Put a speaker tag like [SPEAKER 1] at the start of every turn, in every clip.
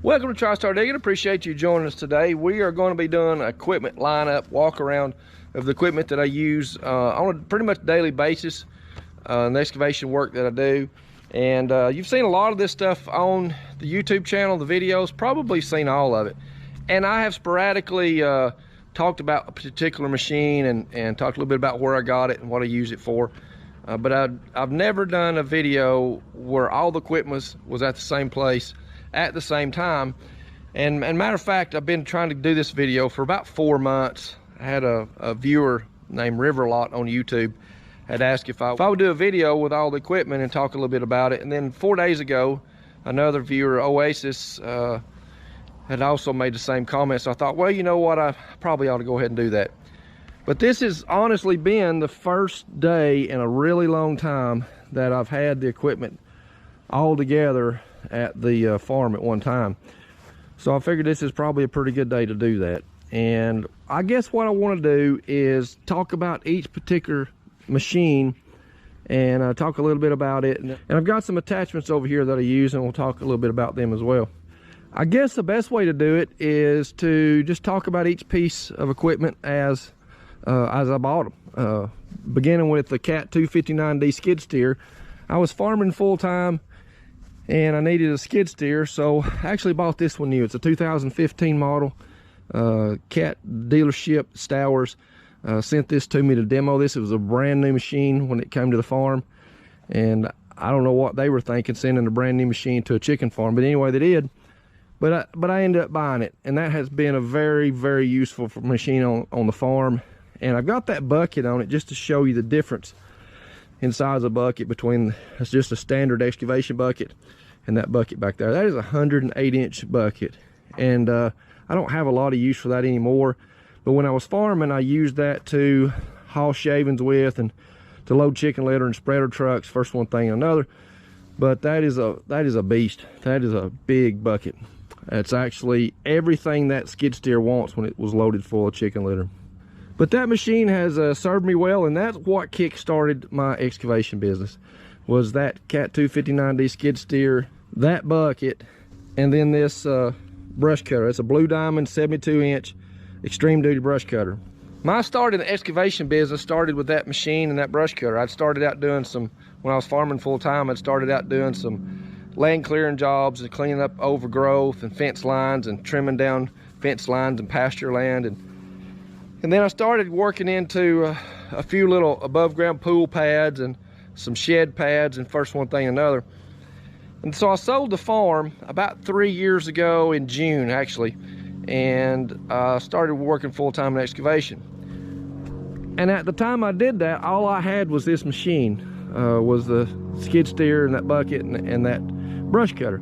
[SPEAKER 1] Welcome to Tristar Diggin. Appreciate you joining us today. We are going to be doing an equipment lineup, walk around of the equipment that I use on a pretty much daily basis, the excavation work that I do. And you've seen a lot of this stuff on the YouTube channel, the videos, probably seen all of it. And I have sporadically talked about a particular machine and talked a little bit about where I got it and what I use it for. But I've never done a video where all the equipment was at the same place at the same time. And matter of fact, I've been trying to do this video for about 4 months. I had a viewer named Riverlot on YouTube had asked if I would do a video with all the equipment and talk a little bit about it. And then 4 days ago, another viewer, Oasis, had also made the same comment. So I thought, well, you know what, I probably ought to go ahead and do that. But this has honestly been the first day in a really long time that I've had the equipment all together at the farm at one time. So I figured this is probably a pretty good day to do that. And I guess what I want to do is talk about each particular machine and talk a little bit about it. And I've got some attachments over here that I use, and we'll talk a little bit about them as well. I guess the best way to do it is to just talk about each piece of equipment as I bought them. Beginning with the Cat 259D skid steer. I was farming full-time and I needed a skid steer, so I actually bought this one new. It's a 2015 model. Cat dealership, Stowers, sent this to me to demo this. It was a brand new machine when it came to the farm, and I don't know what they were thinking sending a brand new machine to a chicken farm, but anyway, they did. But I ended up buying it, and that has been a very, very useful machine on the farm. And I've got that bucket on it just to show you the difference in size of bucket between it's just a standard excavation bucket and that bucket back there. That is a 108-inch bucket, and I don't have a lot of use for that anymore. But when I was farming, I used that to haul shavings with and to load chicken litter and spreader trucks, first one thing and another. But that is a beast. That is a big bucket. It's actually everything that skid steer wants when it was loaded full of chicken litter. But that machine has served me well, and that's what kick-started my excavation business, was that Cat 259D skid steer, that bucket, and then this brush cutter. It's a Blue Diamond 72-inch extreme duty brush cutter. My start in the excavation business started with that machine and that brush cutter. I'd started out doing some, when I was farming full-time, I'd started out doing some land clearing jobs and cleaning up overgrowth and fence lines and trimming down fence lines and pasture land. And then I started working into a few little above ground pool pads and some shed pads, and first one thing another. And so I sold the farm about 3 years ago in June, actually, and started working full-time in excavation. And at the time I did that, all I had was this machine, was the skid steer and that bucket and that brush cutter.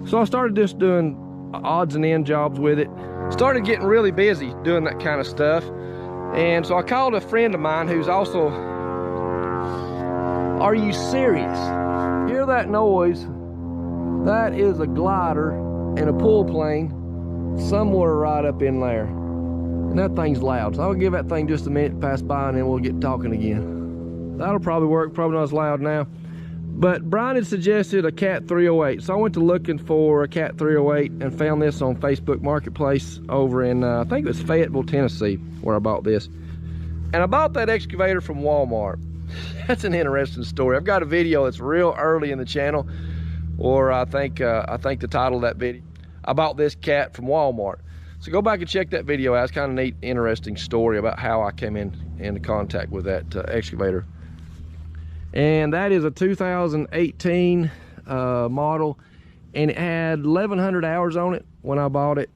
[SPEAKER 1] So I started just doing odds and end jobs with it. Started getting really busy doing that kind of stuff. And so I called a friend of mine who's also, are you serious? Hear that noise? That is a glider and a pull plane somewhere right up in there. And that thing's loud. So I'll give that thing just a minute to pass by, and then we'll get talking again. That'll probably work, probably not as loud now. But Brian had suggested a Cat 308. So I went to looking for a Cat 308 and found this on Facebook Marketplace over in, I think it was Fayetteville, Tennessee, where I bought this. And I bought that excavator from Walmart. That's an interesting story. I've got a video that's real early in the channel, or I think the title of that video, I bought this Cat from Walmart. So go back and check that video out. It's kind of neat, interesting story about how I came into contact with that excavator. And that is a 2018 model, and it had 1,100 hours on it when I bought it,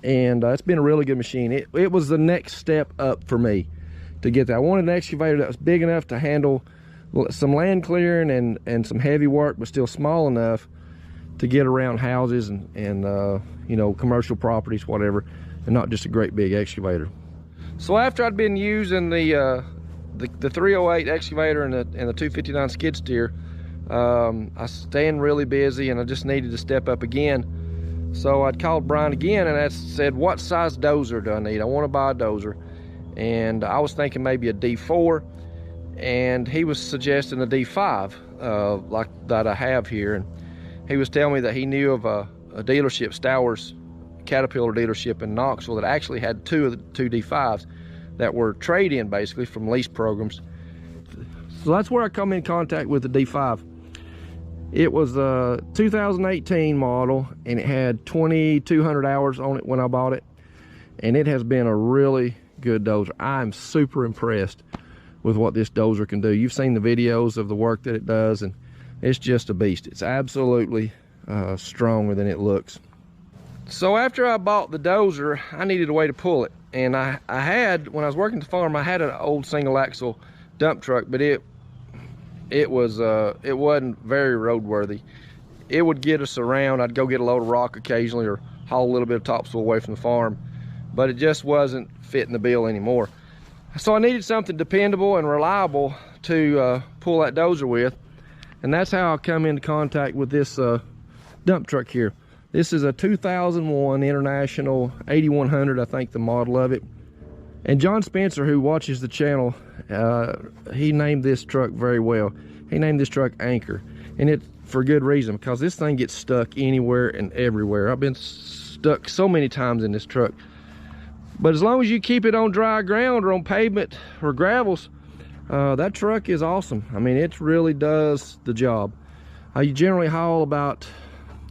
[SPEAKER 1] and it's been a really good machine. It was the next step up for me to get that. I wanted an excavator that was big enough to handle some land clearing and some heavy work, but still small enough to get around houses and you know, commercial properties, whatever, and not just a great big excavator. So after I'd been using the 308 excavator and the 259 skid steer, I was staying really busy, and I just needed to step up again. So I'd called Brian again, and I said, what size dozer do I need? I want to buy a dozer. And I was thinking maybe a D4, and he was suggesting a D5 like that I have here. And he was telling me that he knew of a a dealership, Stowers Caterpillar dealership in Knoxville, that actually had two of the 2D5s that were trade-in basically from lease programs. So that's where I come in contact with the D5. It was a 2018 model, and it had 2,200 hours on it when I bought it, and it has been a really good dozer. I'm super impressed with what this dozer can do. You've seen the videos of the work that it does, and it's just a beast. It's absolutely stronger than it looks. So after I bought the dozer, I needed a way to pull it, and I had, when I was working at the farm, I had an old single axle dump truck, but it wasn't very roadworthy. It would get us around. I'd go get a load of rock occasionally or haul a little bit of topsoil away from the farm, but it just wasn't fitting the bill anymore. So I needed something dependable and reliable to pull that dozer with, and that's how I come into contact with this dump truck here. This is a 2001 International 8100, I think the model of it. And John Spencer, who watches the channel, he named this truck very well. He named this truck Anchor, and it's for good reason, because this thing gets stuck anywhere and everywhere. I've been stuck so many times in this truck. But as long as you keep it on dry ground or on pavement or gravels, that truck is awesome. I mean, it really does the job. I generally haul about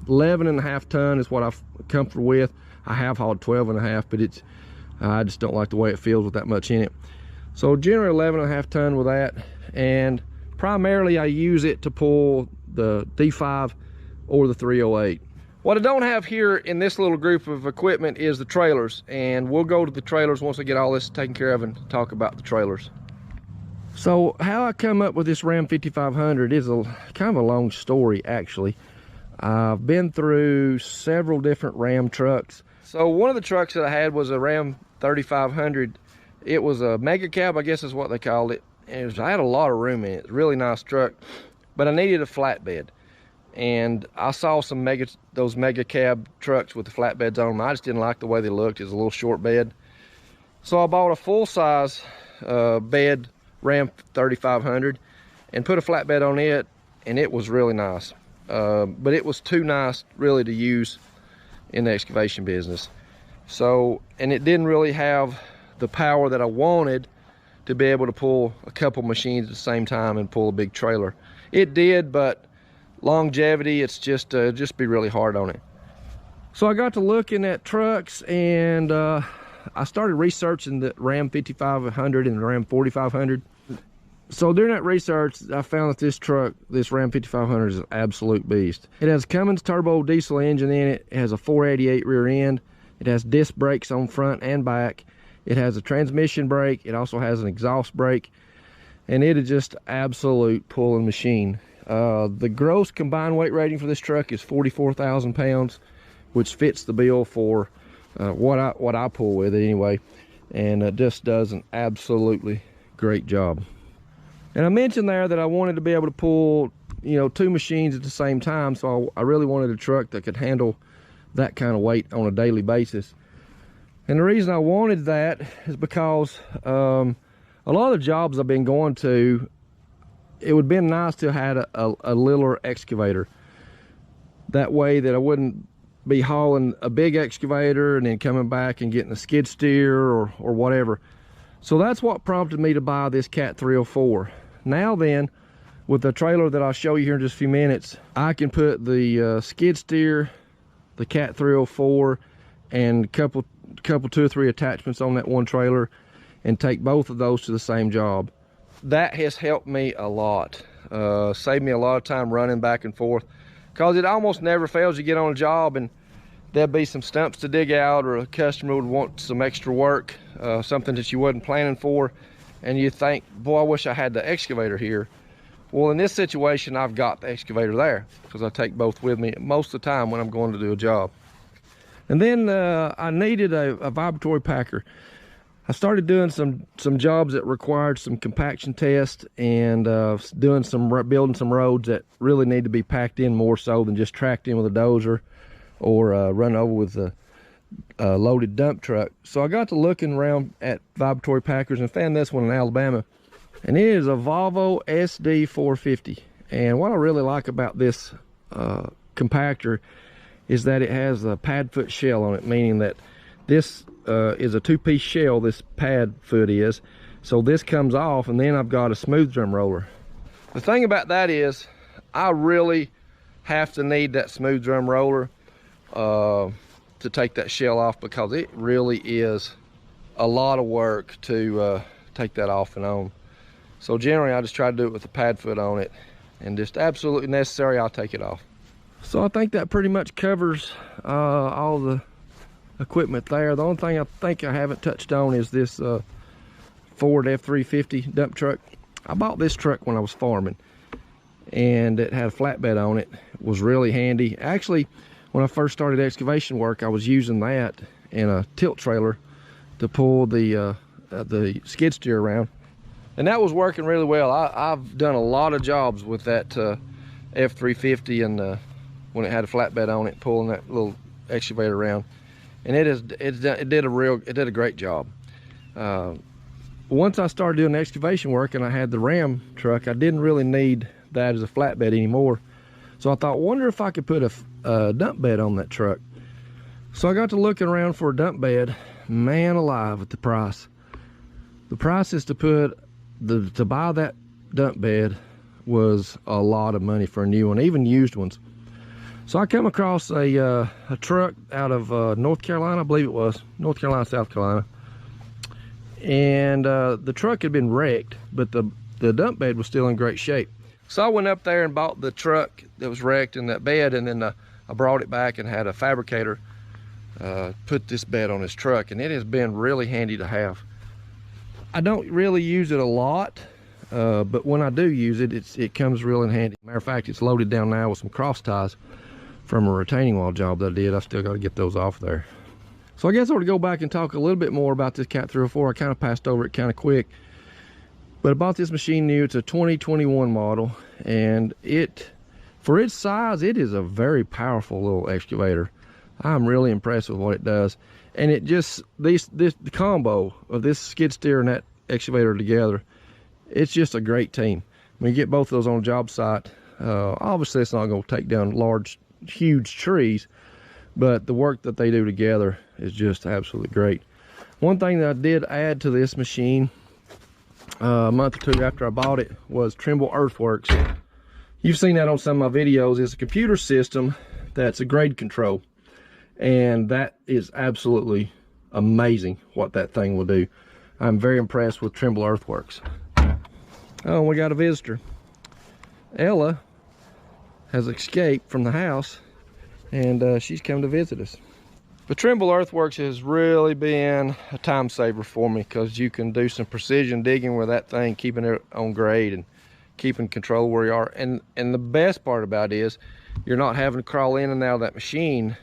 [SPEAKER 1] 11.5 ton is what I'm comfortable with. I have hauled 12.5, but it's I just don't like the way it feels with that much in it. So generally 11.5 ton with that, and primarily I use it to pull the D5 or the 308. What I don't have here in this little group of equipment is the trailers, and we'll go to the trailers once I get all this taken care of and talk about the trailers. So how I come up with this Ram 5500 is kind of a long story, actually. I've been through several different Ram trucks. So one of the trucks that I had was a Ram 3500. It was a mega cab, I guess is what they called it. And I had a lot of room in it. It's a really nice truck, but I needed a flatbed. And I saw those mega cab trucks with the flatbeds on them. I just didn't like the way they looked. It was a little short bed. So I bought a full-size bed Ram 3500 and put a flatbed on it, and it was really nice. But it was too nice really to use in the excavation business. So, and it didn't really have the power that I wanted to be able to pull a couple machines at the same time and pull a big trailer. It did, but longevity, it's just be really hard on it. So I got to looking at trucks, and I started researching the Ram 5500 and the Ram 4500. So during that research, I found that this truck, this Ram 5500, is an absolute beast. It has a Cummins turbo diesel engine in it. It has a 488 rear end. It has disc brakes on front and back. It has a transmission brake. It also has an exhaust brake, and it is just absolute pulling machine. The gross combined weight rating for this truck is 44,000 pounds, which fits the bill for what I pull with it anyway, and it just does an absolutely great job. And I mentioned there that I wanted to be able to pull, you know, two machines at the same time, so I really wanted a truck that could handle that kind of weight on a daily basis. And the reason I wanted that is because a lot of the jobs I've been going to, it would have been nice to have had a littler excavator. That way that I wouldn't be hauling a big excavator and then coming back and getting a skid steer or whatever. So that's what prompted me to buy this Cat 304. Now then, with the trailer that I'll show you here in just a few minutes, I can put the skid steer, the Cat 304, and a couple, 2 or 3 attachments on that one trailer, and take both of those to the same job. That has helped me a lot. Saved me a lot of time running back and forth, because it almost never fails. You get on a job and there'll be some stumps to dig out, or a customer would want some extra work, something that you wasn't planning for, and you think, boy, I wish I had the excavator here. Well, in this situation, I've got the excavator there, because I take both with me most of the time when I'm going to do a job. And then I needed a vibratory packer. I started doing some jobs that required some compaction tests, and building some roads that really need to be packed in more so than just tracked in with a dozer or run over with a loaded dump truck. So I got to looking around at vibratory packers and found this one in Alabama, and it is a Volvo SD 450. And what I really like about this compactor is that it has a pad foot shell on it, meaning that this is a 2-piece shell, this pad foot is. So this comes off, and then I've got a smooth drum roller. The thing about that is I really have to need that smooth drum roller to take that shell off, because it really is a lot of work to take that off and on. So generally I just try to do it with the pad foot on it, and just absolutely necessary, I'll take it off. So I think that pretty much covers all the equipment there. The only thing I think I haven't touched on is this Ford F-350 dump truck. I bought this truck when I was farming, and it had a flatbed on it. It was really handy. Actually, when I first started excavation work, I was using that in a tilt trailer to pull the skid steer around, and that was working really well. I've done a lot of jobs with that F-350, and when it had a flatbed on it, pulling that little excavator around, and it did a great job. Once I started doing excavation work and I had the Ram truck, I didn't really need that as a flatbed anymore. So I thought, wonder if I could put a dump bed on that truck. So I got to looking around for a dump bed. Man alive at the price. The prices to buy that dump bed was a lot of money for a new one, even used ones. So I come across a truck out of North Carolina, I believe it was, North Carolina, South Carolina. And the truck had been wrecked, but the dump bed was still in great shape. So I went up there and bought the truck that was wrecked in that bed, and then I brought it back and had a fabricator put this bed on his truck, and it has been really handy to have. I don't really use it a lot, but when I do use it, it comes real in handy. Matter of fact, it's loaded down now with some cross ties from a retaining wall job that I did. I still got to get those off there. So I guess I ought to go back and talk a little bit more about this Cat 304. I kind of passed over it kind of quick. But I bought this machine new. It's a 2021 model, and for its size, it is a very powerful little excavator. I'm really impressed with what it does. And it just, the combo of this skid steer and that excavator together, it's just a great team. When you get both of those on a job site, obviously it's not going to take down huge trees, but the work that they do together is just absolutely great. One thing that I did add to this machine a month or two after I bought it was Trimble Earthworks. You've seen that on some of my videos. It's a computer system that's a grade control, and that is absolutely amazing what that thing will do. I'm very impressed with Trimble Earthworks. Oh, we got a visitor. Ella has escaped from the house, and she's come to visit us. The Trimble Earthworks has really been a time saver for me, because you can do some precision digging with that thing, keeping it on grade and keeping control where you are. And the best part about it is you're not having to crawl in and out of that machine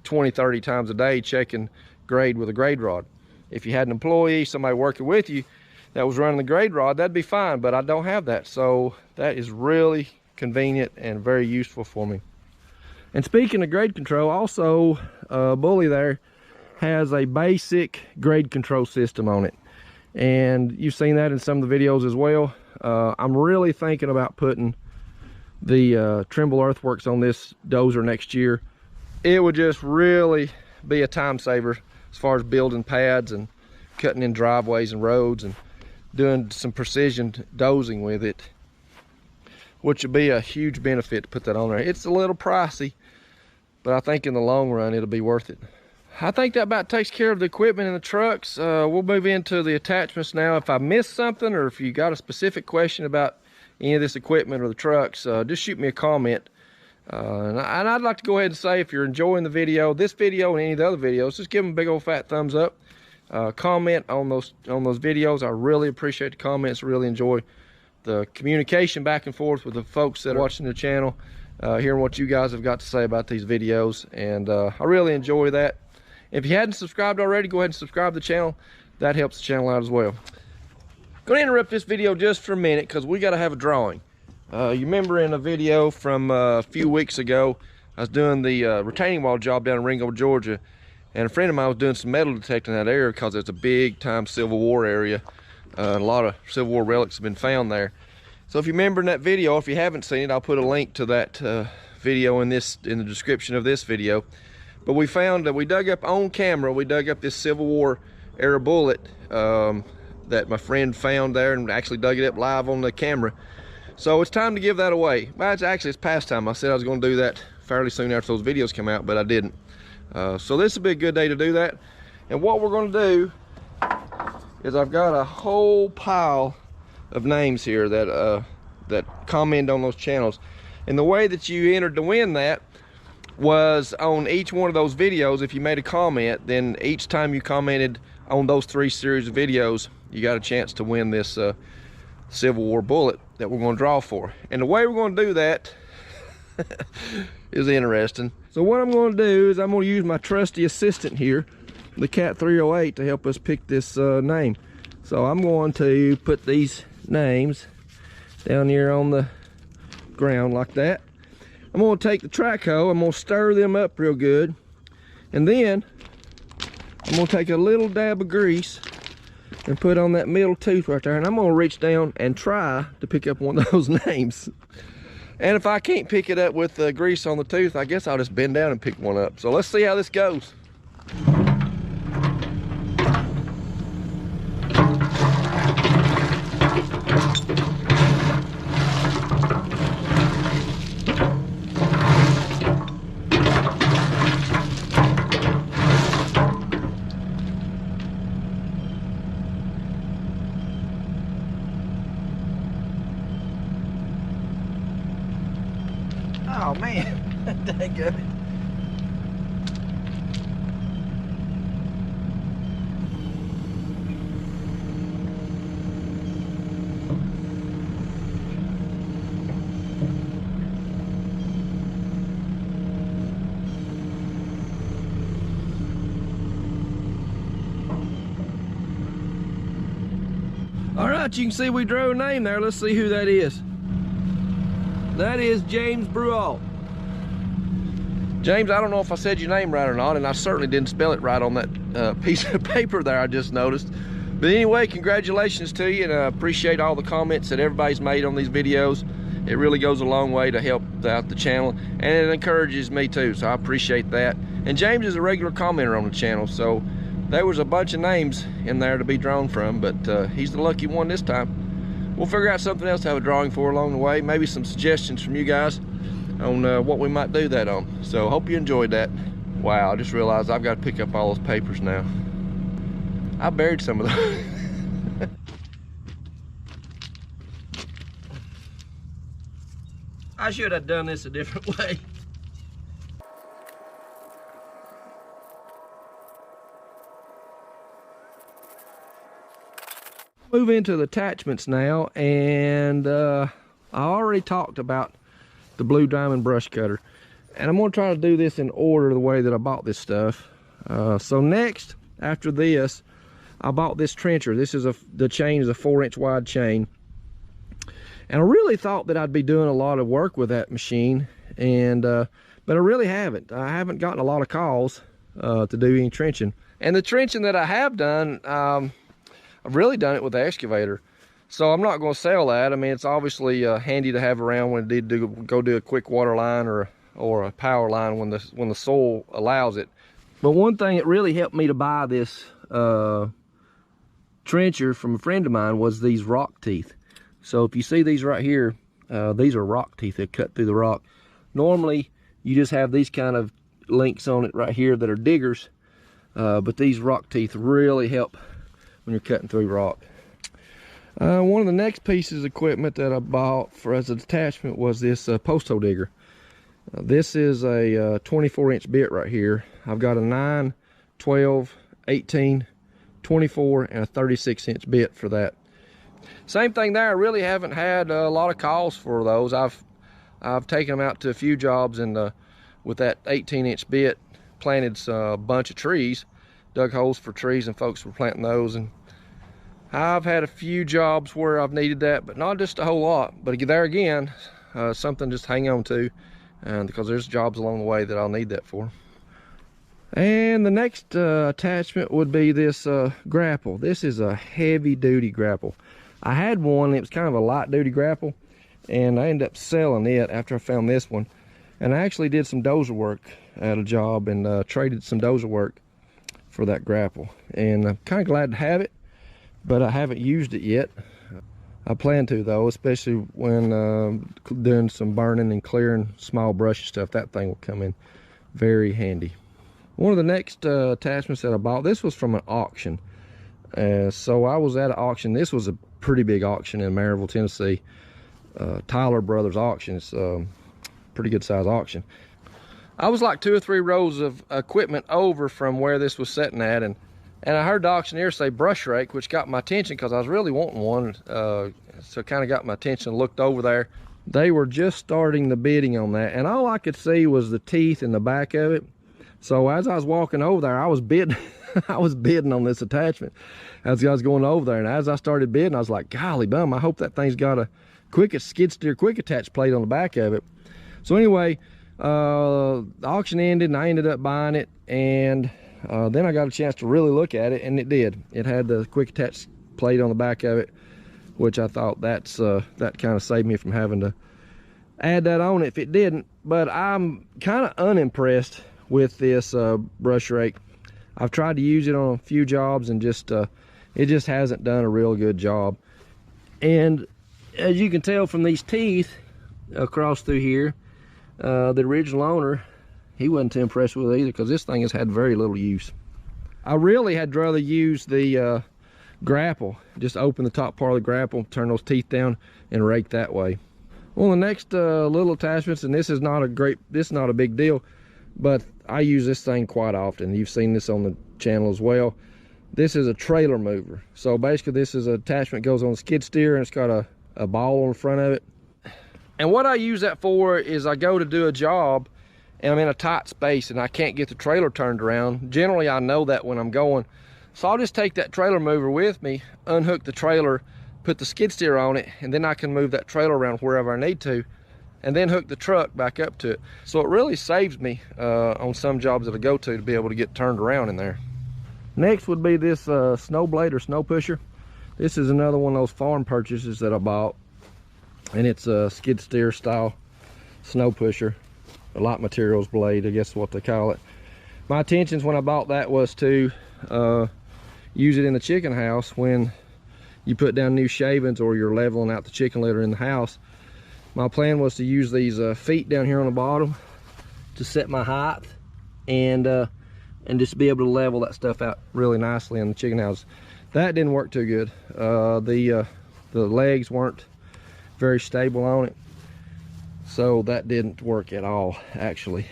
[SPEAKER 1] 20-30 times a day checking grade with a grade rod. If you had an employee, somebody working with you that was running the grade rod, that'd be fine, but I don't have that. So that is really convenient and very useful for me. And speaking of grade control, also Bully there has a basic grade control system on it, and you've seen that in some of the videos as well. I'm really thinking about putting the Trimble Earthworks on this dozer next year. It would just really be a time saver as far as building pads and cutting in driveways and roads and doing some precision dozing with it, which would be a huge benefit to put that on there. It's a little pricey, but I think in the long run it'll be worth it. I think that about takes care of the equipment and the trucks. We'll move into the attachments now. If I missed something, or if you got a specific question about any of this equipment or the trucks, just shoot me a comment. And I'd like to go ahead and say, if you're enjoying the video, this video and any of the other videos, just give them a big old fat thumbs up. Comment on those videos. I really appreciate the comments. Really enjoy the communication back and forth with the folks that are watching the channel, hearing what you guys have got to say about these videos, and I really enjoy that. If you hadn't subscribed already, go ahead and subscribe to the channel. That helps the channel out as well. Going to interrupt this video just for a minute, because we got to have a drawing. You remember in a video from a few weeks ago, I was doing the retaining wall job down in Ringo, Georgia, and a friend of mine was doing some metal detecting in that area, because it's a big time Civil War area. A lot of Civil War relics have been found there. So if you remember in that video, if you haven't seen it, I'll put a link to that video in the description of this video. But we found that we dug up on camera, we dug up this Civil War era bullet that my friend found there, and actually dug it up live on the camera. So it's time to give that away. Well, it's past time. I said I was going to do that fairly soon after those videos come out, but I didn't. So this will be a good day to do that. And what we're going to do is I've got a whole pile of names here that comment on those channels. And the way that you entered to win that was on each one of those videos. If you made a comment, then each time you commented on those 3 series of videos, you got a chance to win this Civil War bullet that we're going to draw for. And the way we're going to do that is interesting. So what I'm going to do is I'm going to use my trusty assistant here, the Cat 308, to help us pick this name. So I'm going to put these names down here on the ground like that. I'm going to take the track hoe, I'm going to stir them up real good, and then I'm going to take a little dab of grease and put on that middle tooth right there, and I'm going to reach down and try to pick up one of those names. And if I can't pick it up with the grease on the tooth, I guess I'll just bend down and pick one up. So let's see how this goes. Oh man, that good. All right, you can see we drew a name there. Let's see who that is. That is James Bruall. James, I don't know if I said your name right or not, and I certainly didn't spell it right on that piece of paper there I just noticed. But anyway, congratulations to you, and I appreciate all the comments that everybody's made on these videos. It really goes a long way to help out the channel, and it encourages me too, so I appreciate that. And James is a regular commenter on the channel, so there was a bunch of names in there to be drawn from, but he's the lucky one this time. We'll figure out something else to have a drawing for along the way, maybe some suggestions from you guys on what we might do that on. So hope you enjoyed that. Wow, I just realized I've got to pick up all those papers now. I buried some of those. I should have done this a different way. Move into the attachments now, and I already talked about the blue diamond brush cutter, and I'm going to try to do this in order the way that I bought this stuff. So next, after this, I bought this trencher. This is the chain is a 4-inch wide chain, and I really thought that I'd be doing a lot of work with that machine, and but I really haven't. I haven't gotten a lot of calls to do any trenching, and the trenching that I have done, I've really done it with the excavator, so I'm not going to sell that. I mean, it's obviously handy to have around when I go do a quick water line or a power line when the soil allows it. But one thing that really helped me to buy this trencher from a friend of mine was these rock teeth. So if you see these right here, these are rock teeth that cut through the rock. Normally, you just have these kind of links on it right here that are diggers, but these rock teeth really help when you're cutting through rock. One of the next pieces of equipment that I bought as an attachment was this post hole digger. This is a 24-inch bit right here. I've got a 9, 12, 18, 24, and a 36-inch bit for that. Same thing there. I really haven't had a lot of calls for those. I've taken them out to a few jobs, and with that 18-inch bit, planted a bunch of trees, dug holes for trees, and folks were planting those. And I've had a few jobs where I've needed that, but not just a whole lot. But there again, something just hang on to, because there's jobs along the way that I'll need that for. And the next attachment would be this grapple. This is a heavy duty grapple. I had one, it was kind of a light duty grapple, and I ended up selling it after I found this one, And I actually did some dozer work at a job and traded some dozer work for that grapple. And I'm kind of glad to have it, but I haven't used it yet. I plan to though, especially when doing some burning and clearing small brush stuff. That thing will come in very handy. One of the next attachments that I bought, this was from an auction. So I was at an auction. This was a pretty big auction in Maryville, Tennessee. Tyler Brothers auction. It's pretty good size auction. I was like 2 or 3 rows of equipment over from where this was sitting at, and I heard the auctioneer say brush rake, which got my attention because I was really wanting one. So kind of got my attention. Looked over there. They were just starting the bidding on that, and all I could see was the teeth in the back of it. So as I was walking over there, I was bidding. I was bidding on this attachment as I was going over there, and as I started bidding, I was like, golly bum, I hope that thing's got a skid steer quick attach plate on the back of it. So anyway, the auction ended and I ended up buying it, and then I got a chance to really look at it, and it did. It had the quick attach plate on the back of it, which I thought that kind of saved me from having to add that on if it didn't. But I'm kind of unimpressed with this brush rake. I've tried to use it on a few jobs and it just hasn't done a real good job. And as you can tell from these teeth across through here, the original owner, he wasn't too impressed with it either, because this thing has had very little use. I really had rather use the grapple. Just open the top part of the grapple, turn those teeth down, and rake that way. Well, the next little attachments, and this is not a big deal, but I use this thing quite often. You've seen this on the channel as well. This is a trailer mover. So basically this is an attachment that goes on the skid steer, and it's got a ball on the front of it. And what I use that for is I go to do a job and I'm in a tight space and I can't get the trailer turned around. Generally I know that when I'm going. So I'll just take that trailer mover with me, unhook the trailer, put the skid steer on it, and then I can move that trailer around wherever I need to, and then hook the truck back up to it. So it really saves me on some jobs that I go to be able to get turned around in there. Next would be this snow blade or snow pusher. This is another one of those farm purchases that I bought, and it's a skid steer style snow pusher, a light materials blade, I guess is what they call it. My intentions when I bought that was to use it in the chicken house when you put down new shavings or you're leveling out the chicken litter in the house. My plan was to use these feet down here on the bottom to set my height and just be able to level that stuff out really nicely in the chicken house. That didn't work too good. The legs weren't very stable on it, so that didn't work at all actually.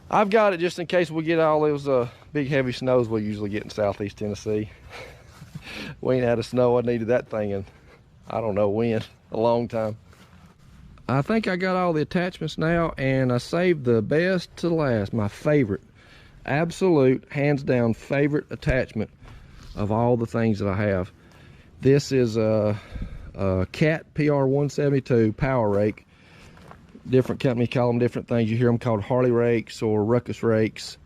[SPEAKER 1] I've got it just in case we get all those big heavy snows we usually get in southeast Tennessee. We ain't had a snow. I needed that thing in, I don't know when, a long time. I think I got all the attachments now, and I saved the best to last. My favorite, absolute, hands down favorite attachment of all the things that I have. This is a Cat PR172 power rake. Different companies call them different things. You hear them called Harley rakes or Ruckus rakes,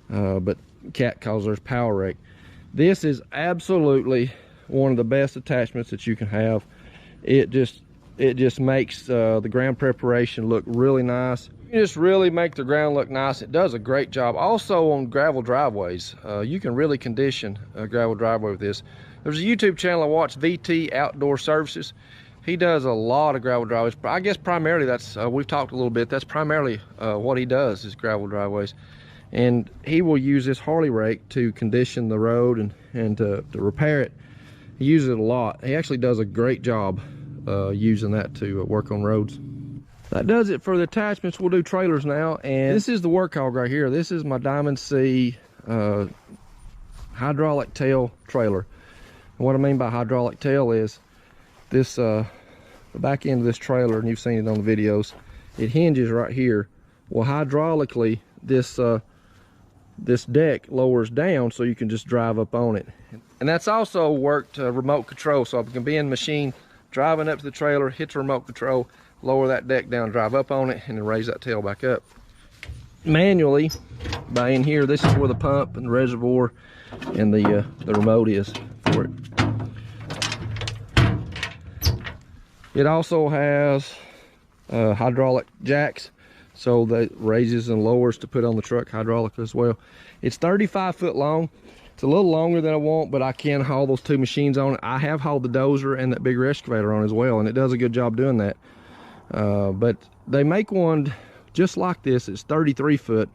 [SPEAKER 1] but Cat calls theirs power rake. This is absolutely one of the best attachments that you can have. It just makes the ground preparation look really nice. You just really make the ground look nice. It does a great job. Also on gravel driveways, you can really condition a gravel driveway with this. There's a YouTube channel I watch, VT Outdoor Services. He does a lot of gravel driveways. I guess primarily that's, we've talked a little bit, that's primarily what he does is gravel driveways. And he will use this Harley rake to condition the road and to repair it. He uses it a lot. He actually does a great job using that to work on roads. That does it for the attachments. We'll do trailers now, and this is the work hog right here. This is my Diamond C hydraulic tail trailer. And what I mean by hydraulic tail is this the back end of this trailer, and you've seen it on the videos, it hinges right here. Well, hydraulically this deck lowers down so you can just drive up on it. And that's also worked remote control, so I can be in the machine driving up to the trailer, hit the remote control, lower that deck down, drive up on it, and then raise that tail back up. Manually, by in here, this is where the pump and the reservoir and the remote is for it. It also has hydraulic jacks, so that raises and lowers to put on the truck, hydraulic as well. It's 35 foot long. It's a little longer than I want, but I can haul those two machines on it. I have hauled the dozer and that bigger excavator on as well, and it does a good job doing that. But they make one just like this. It's 33 foot,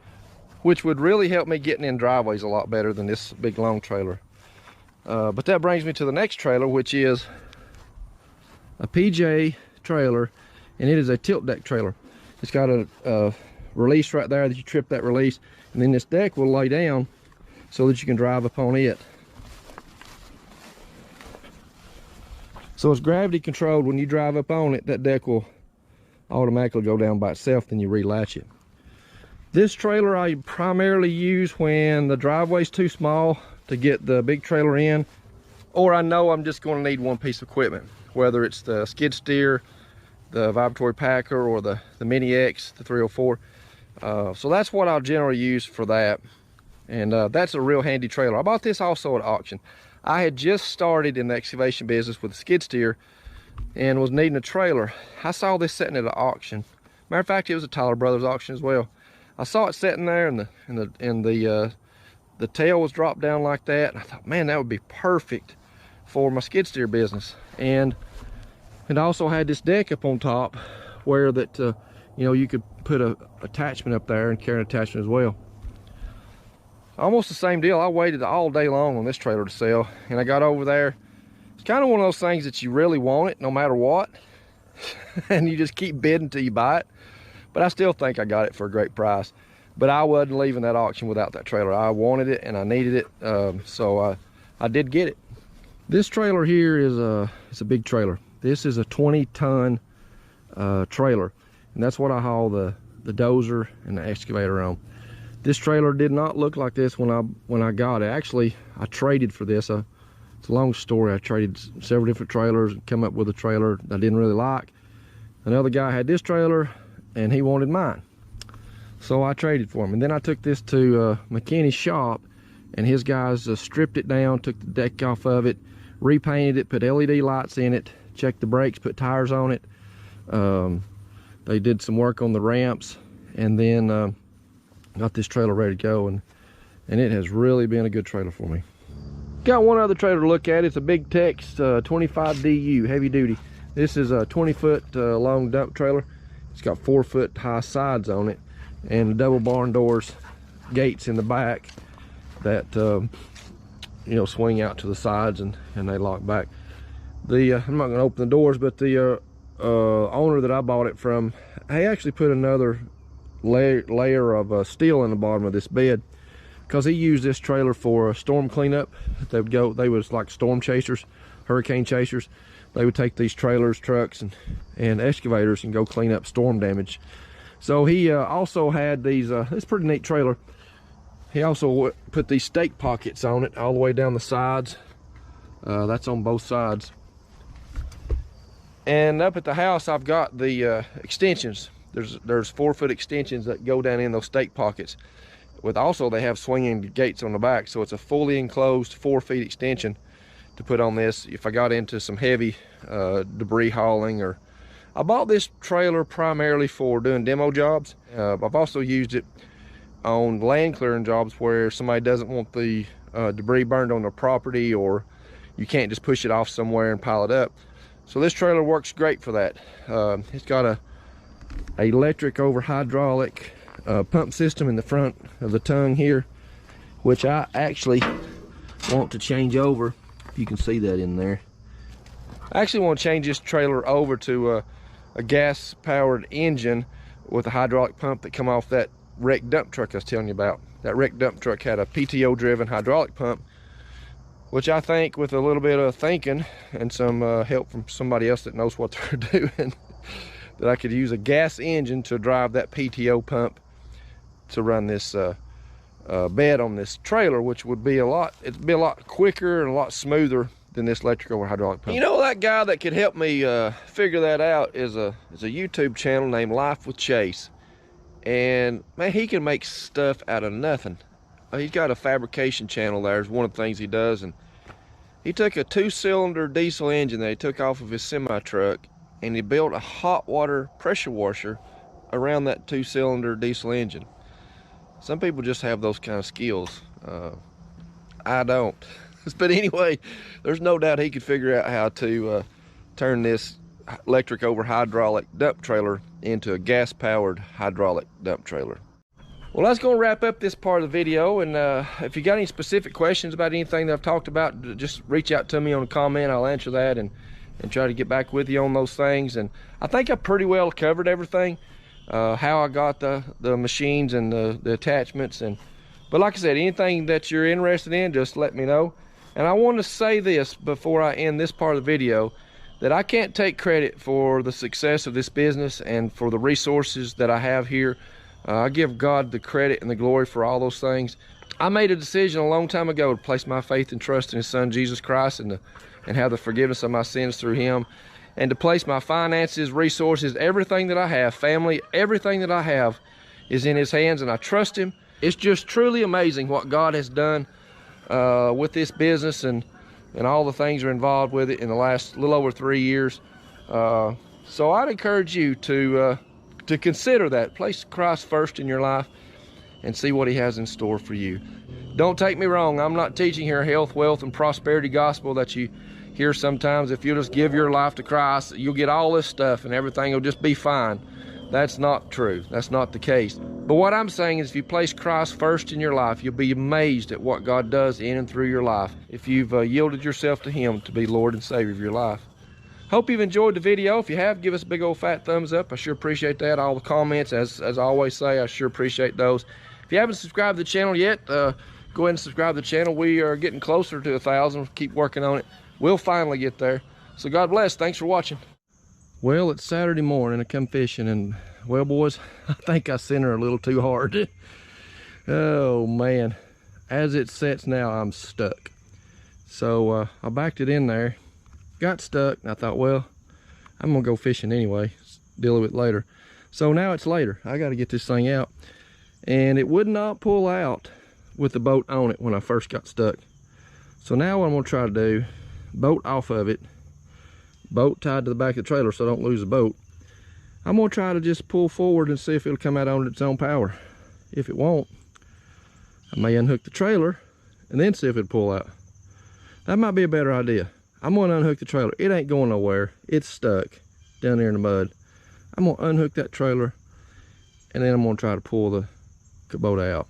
[SPEAKER 1] which would really help me getting in driveways a lot better than this big long trailer. But that brings me to the next trailer, which is a PJ trailer, and it is a tilt deck trailer. It's got a release right there that you trip that release, and then this deck will lay down so that you can drive upon it. So it's gravity controlled. When you drive up on it, that deck will automatically go down by itself, then you relatch it. This trailer I primarily use when the driveway's too small to get the big trailer in, or I know I'm just going to need one piece of equipment, whether it's the skid steer, the vibratory packer, or the Mini X, the 304. So that's what I'll generally use for that. And that's a real handy trailer. I bought this also at auction. I had just started in the excavation business with a skid steer and was needing a trailer. I saw this sitting at an auction. Matter of fact, it was a Tyler Brothers auction as well. I saw it sitting there, and the tail was dropped down like that. And I thought, man, that would be perfect for my skid steer business. And it also had this deck up on top where that you know, you could put a attachment up there and carry an attachment as well. Almost the same deal. I waited all day long on this trailer to sell, and I got over there. It's kind of one of those things that you really want it no matter what, and you just keep bidding until you buy it. But I still think I got it for a great price. But I wasn't leaving that auction without that trailer. I wanted it and I needed it, so I did get it. This trailer here is it's a big trailer. This is a 20-ton trailer, and that's what I haul the dozer and the excavator on. This trailer did not look like this when I got it. Actually, I traded for this. It's a long story. I traded several different trailers and come up with a trailer I didn't really like. Another guy had this trailer and he wanted mine, so I traded for him. And then I took this to McKinney's shop, and his guys stripped it down, took the deck off of it, repainted it, put LED lights in it, checked the brakes, put tires on it. They did some work on the ramps, and then got this trailer ready to go, and it has really been a good trailer for me. Got one other trailer to look at. It's a Big Tex 25 DU heavy duty. This is a 20-foot long dump trailer. It's got 4-foot high sides on it, and double barn doors, gates in the back that you know, swing out to the sides, and they lock back. I'm not going to open the doors, but the owner that I bought it from, he actually put another layer of steel in the bottom of this bed, because he used this trailer for a storm cleanup. They was like storm chasers, hurricane chasers. They would take these trailers, trucks, and excavators and go clean up storm damage. So he also had these, it's a pretty neat trailer. He also put these stake pockets on it all the way down the sides. That's on both sides. And up at the house, I've got the extensions. There's 4-foot extensions that go down in those stake pockets. With also, they have swinging gates on the back, so it's a fully enclosed 4 feet extension to put on this if I got into some heavy debris hauling. Or I bought this trailer primarily for doing demo jobs. I've also used it on land clearing jobs where somebody doesn't want the debris burned on their property, or you can't just push it off somewhere and pile it up. So this trailer works great for that. It's got a electric over hydraulic pump system in the front of the tongue here, which I actually want to change over. You can see that in there. I actually want to change this trailer over to a gas powered engine with a hydraulic pump that come off that wrecked dump truck I was telling you about. That wrecked dump truck had a PTO driven hydraulic pump, which I think with a little bit of thinking and some help from somebody else that knows what they're doing, that I could use a gas engine to drive that PTO pump to run this bed on this trailer, which would be it'd be a lot quicker and a lot smoother than this electric over hydraulic pump. You know, that guy that could help me figure that out is a YouTube channel named Life with Chase, and man, he can make stuff out of nothing. He's got a fabrication channel there, is one of the things he does, and he took a 2-cylinder diesel engine that he took off of his semi truck, and he built a hot water pressure washer around that 2-cylinder diesel engine. Some people just have those kind of skills. I don't. But anyway, there's no doubt he could figure out how to turn this electric over hydraulic dump trailer into a gas powered hydraulic dump trailer. Well, that's going to wrap up this part of the video, and if you got any specific questions about anything that I've talked about, just reach out to me on a comment. I'll answer that and try to get back with you on those things. And I think I pretty well covered everything, how I got the machines and the attachments. But like I said, anything that you're interested in, just let me know. And I want to say this before I end this part of the video, that I can't take credit for the success of this business and for the resources that I have here. I give God the credit and the glory for all those things. I made a decision a long time ago to place my faith and trust in his son Jesus Christ and have the forgiveness of my sins through him, and to place my finances, resources, everything that I have, family, everything that I have is in his hands, and I trust him. It's just truly amazing what God has done with this business and all the things that are involved with it in the last little over 3 years. So I'd encourage you to consider that. Place Christ first in your life and see what he has in store for you. Don't take me wrong, I'm not teaching here health, wealth, and prosperity gospel that you hear sometimes. If you just give your life to Christ, you'll get all this stuff and everything will just be fine. That's not true. That's not the case. But what I'm saying is, if you place Christ first in your life, you'll be amazed at what God does in and through your life if you've yielded yourself to him to be Lord and Savior of your life. Hope you've enjoyed the video. If you have, give us a big old fat thumbs up. I sure appreciate that. All the comments, as I always say, I sure appreciate those. If you haven't subscribed to the channel yet, go ahead and subscribe to the channel. We are getting closer to 1,000. Keep working on it. We'll finally get there. So God bless. Thanks for watching. Well, it's Saturday morning. I come fishing, and well, boys, I think I sent her a little too hard. Oh man, as it sets now, I'm stuck. So I backed it in there, got stuck, and I thought, well, I'm gonna go fishing anyway, deal with it later. So now it's later. I got to get this thing out, and it would not pull out with the boat on it when I first got stuck. So now what I'm gonna try to do, boat off of it, boat tied to the back of the trailer so I don't lose the boat. I'm gonna try to just pull forward and see if it'll come out on its own power. If it won't, I may unhook the trailer and then see if it'll pull out. That might be a better idea. I'm gonna unhook the trailer. It ain't going nowhere. It's stuck down there in the mud. I'm gonna unhook that trailer, and then I'm gonna try to pull the Kubota out.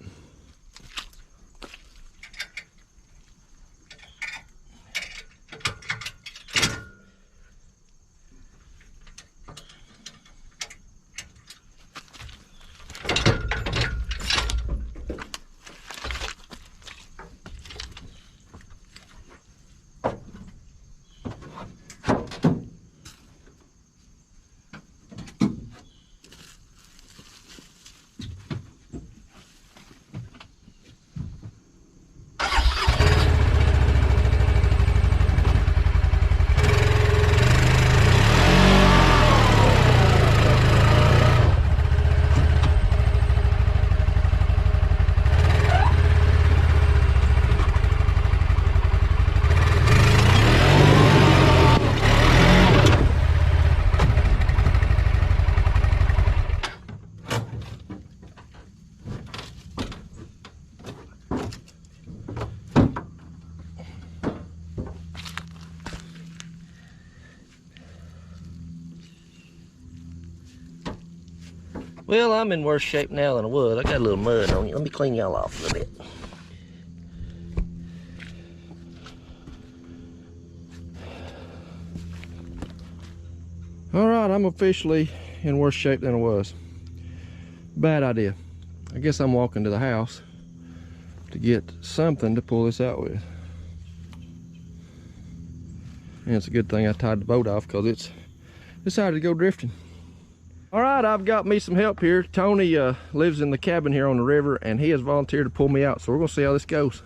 [SPEAKER 1] Well, I'm in worse shape now than I was. I got a little mud on you. Let me clean y'all off a little bit. All right, I'm officially in worse shape than I was. Bad idea. I guess I'm walking to the house to get something to pull this out with. And it's a good thing I tied the boat off, because it's decided to go drifting. All right, I've got me some help here. Tony lives in the cabin here on the river, and he has volunteered to pull me out. So we're gonna see how this goes.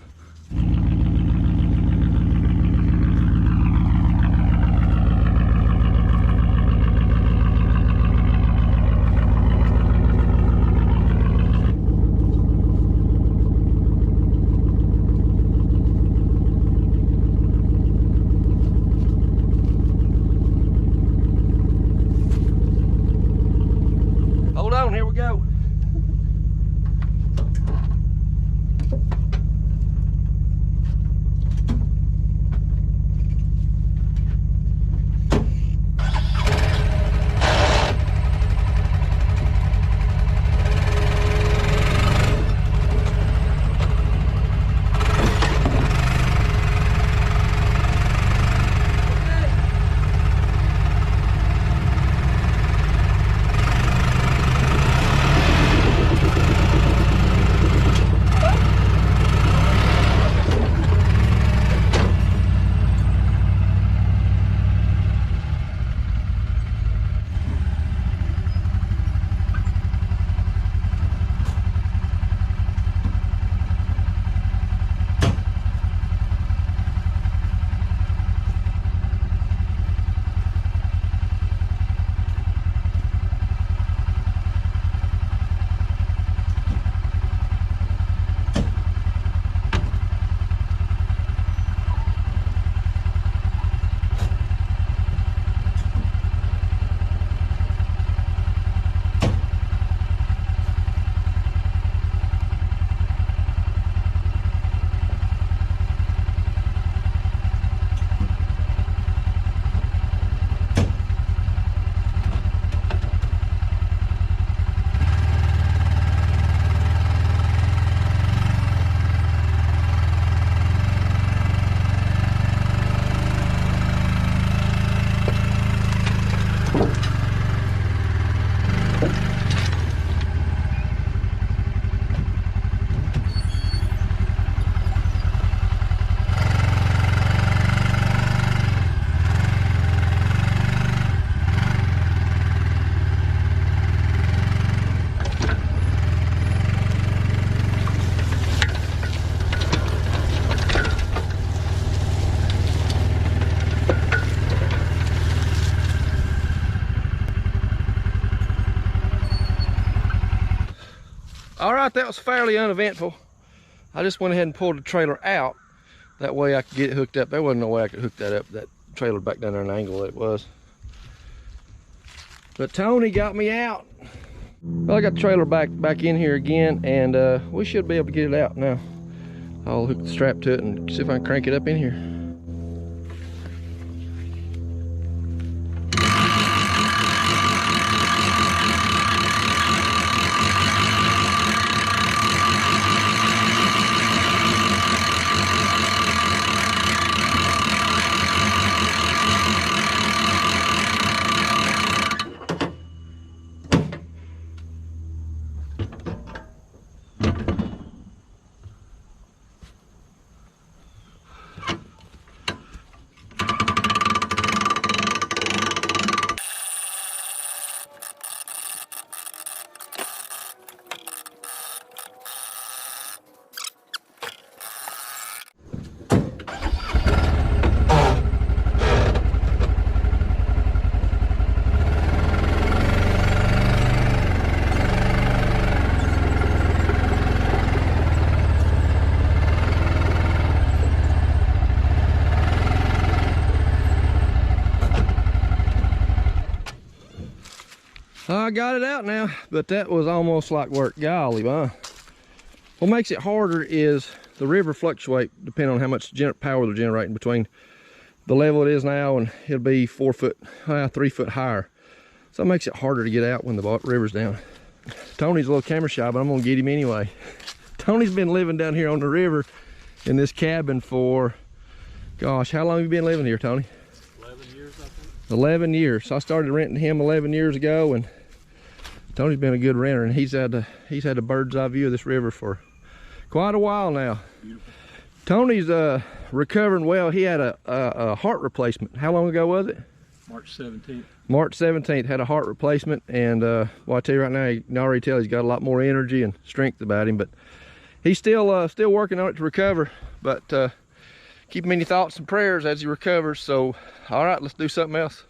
[SPEAKER 1] right, that was fairly uneventful. I just went ahead and pulled the trailer out. That way I could get it hooked up. There wasn't no way I could hook that up. That trailer back down there an angle it was. But Tony got me out. Well, I got the trailer back in here again, and we should be able to get it out now. I'll hook the strap to it and see if I can crank it up in here. I got it out now, but that was almost like work. Golly, huh? What makes it harder is the river fluctuate depending on how much power they're generating between the level it is now, and it'll be 3 foot higher. So it makes it harder to get out when the river's down. Tony's a little camera shy, but I'm gonna get him anyway. Tony's been living down here on the river in this cabin for, gosh, how long have you been living here, Tony?
[SPEAKER 2] 11 years, I think.
[SPEAKER 1] 11 years. So I started renting him 11 years ago, and Tony's been a good renter, and he's had a bird's eye view of this river for quite a while now.
[SPEAKER 2] Beautiful.
[SPEAKER 1] Tony's recovering well. He had a heart replacement. How long ago was it?
[SPEAKER 2] March 17th.
[SPEAKER 1] March 17th, had a heart replacement, and well, I tell you right now, you can already tell he's got a lot more energy and strength about him, but he's still working on it to recover. But keep him in your thoughts and prayers as he recovers. So, all right, let's do something else.